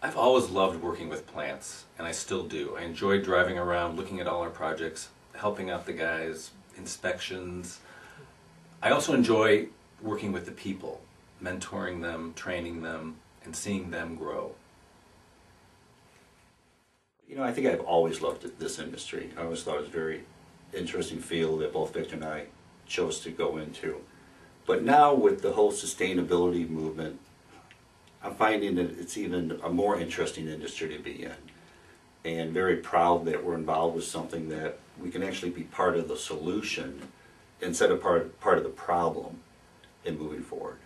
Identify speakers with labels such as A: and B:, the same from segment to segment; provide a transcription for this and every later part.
A: I've always loved working with plants, and I still do. I enjoy driving around, looking at all our projects, helping out the guys, inspections. I also enjoy working with the people, mentoring them, training them, and seeing them grow.
B: You know, I think I've always loved this industry. I always thought it was a very interesting field that both Victor and I chose to go into. But now with the whole sustainability movement, I'm finding that it's even a more interesting industry to be in. And very proud that we're involved with something that we can actually be part of the solution instead of part of the problem in moving forward.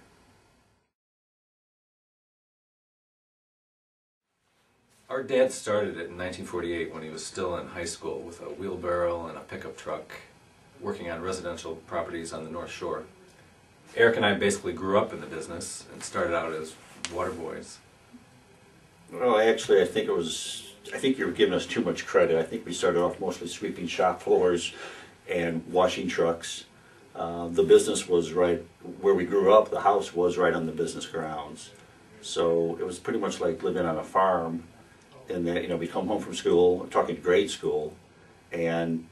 A: Our dad started it in 1948 when he was still in high school with a wheelbarrow and a pickup truck working on residential properties on the North Shore. Eric and I basically grew up in the business and started out as water boys.
B: Well, actually, I think you're giving us too much credit. I think we started off mostly sweeping shop floors and washing trucks. The business was right where we grew up. The house was right on the business grounds. So it was pretty much like living on a farm in that, you know, we'd come home from school, I'm talking grade school, and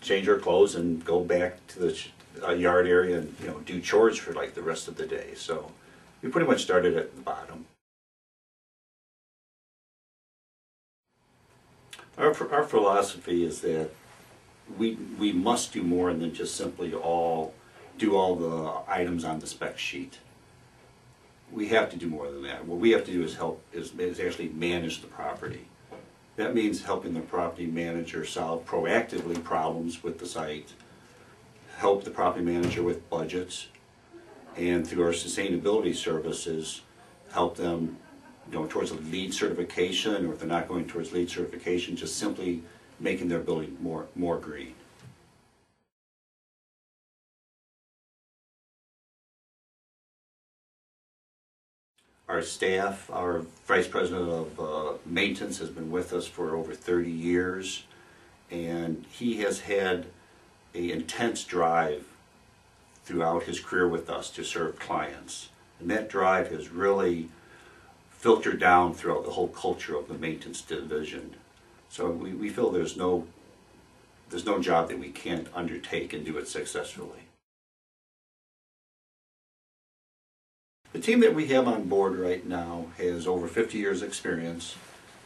B: change our clothes and go back to the yard area and, you know, do chores for like the rest of the day. So we pretty much started at the bottom. Our philosophy is that we must do more than just simply do all the items on the spec sheet. We have to do more than that. What we have to do is actually manage the property. That means helping the property manager solve proactively problems with the site, help the property manager with budgets, and through our sustainability services, help them, you know, towards a LEED certification, or if they're not going towards LEED certification, just simply making their building more green. Our staff, our Vice President of Maintenance has been with us for over 30 years, and he has had an intense drive throughout his career with us to serve clients. And that drive has really filtered down throughout the whole culture of the maintenance division. So we feel there's no job that we can't undertake and do it successfully. The team that we have on board right now has over 50 years experience,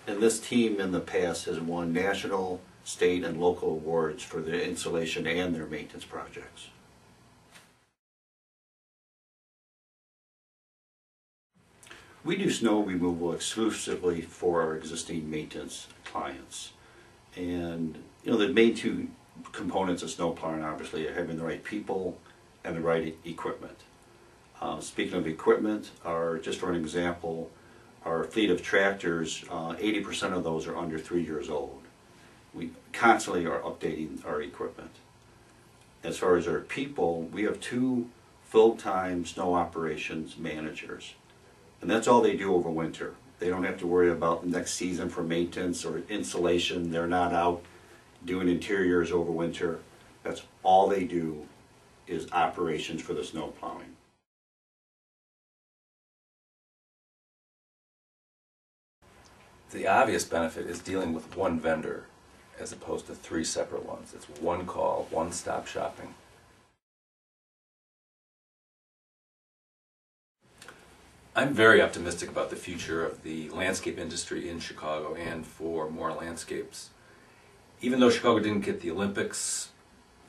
B: and this team in the past has won national, state, and local awards for their installation and their maintenance projects. We do snow removal exclusively for our existing maintenance clients. And you know, the main two components of snow plowing obviously are having the right people and the right equipment. Speaking of equipment, just for an example, our fleet of tractors, 80% of those are under 3 years old. We constantly are updating our equipment. As far as our people, we have 2 full-time snow operations managers. And that's all they do over winter. They don't have to worry about the next season for maintenance or installation. They're not out doing interiors over winter. That's all they do is operations for the snow plowing.
A: The obvious benefit is dealing with one vendor as opposed to 3 separate ones. It's one call, one-stop shopping. I'm very optimistic about the future of the landscape industry in Chicago and for Moore Landscapes. Even though Chicago didn't get the Olympics,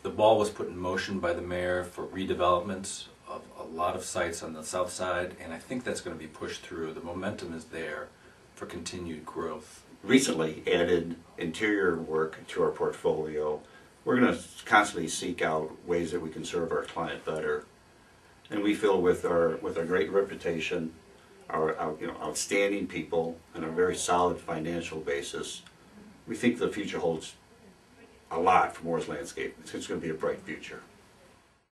A: the ball was put in motion by the mayor for redevelopment of a lot of sites on the south side, and I think that's going to be pushed through. The momentum is there for continued growth.
B: Recently added interior work to our portfolio. We're going to constantly seek out ways that we can serve our client better. And we feel with our great reputation, our outstanding people, and a very solid financial basis, we think the future holds a lot for Moore's Landscape. It's going to be a bright future.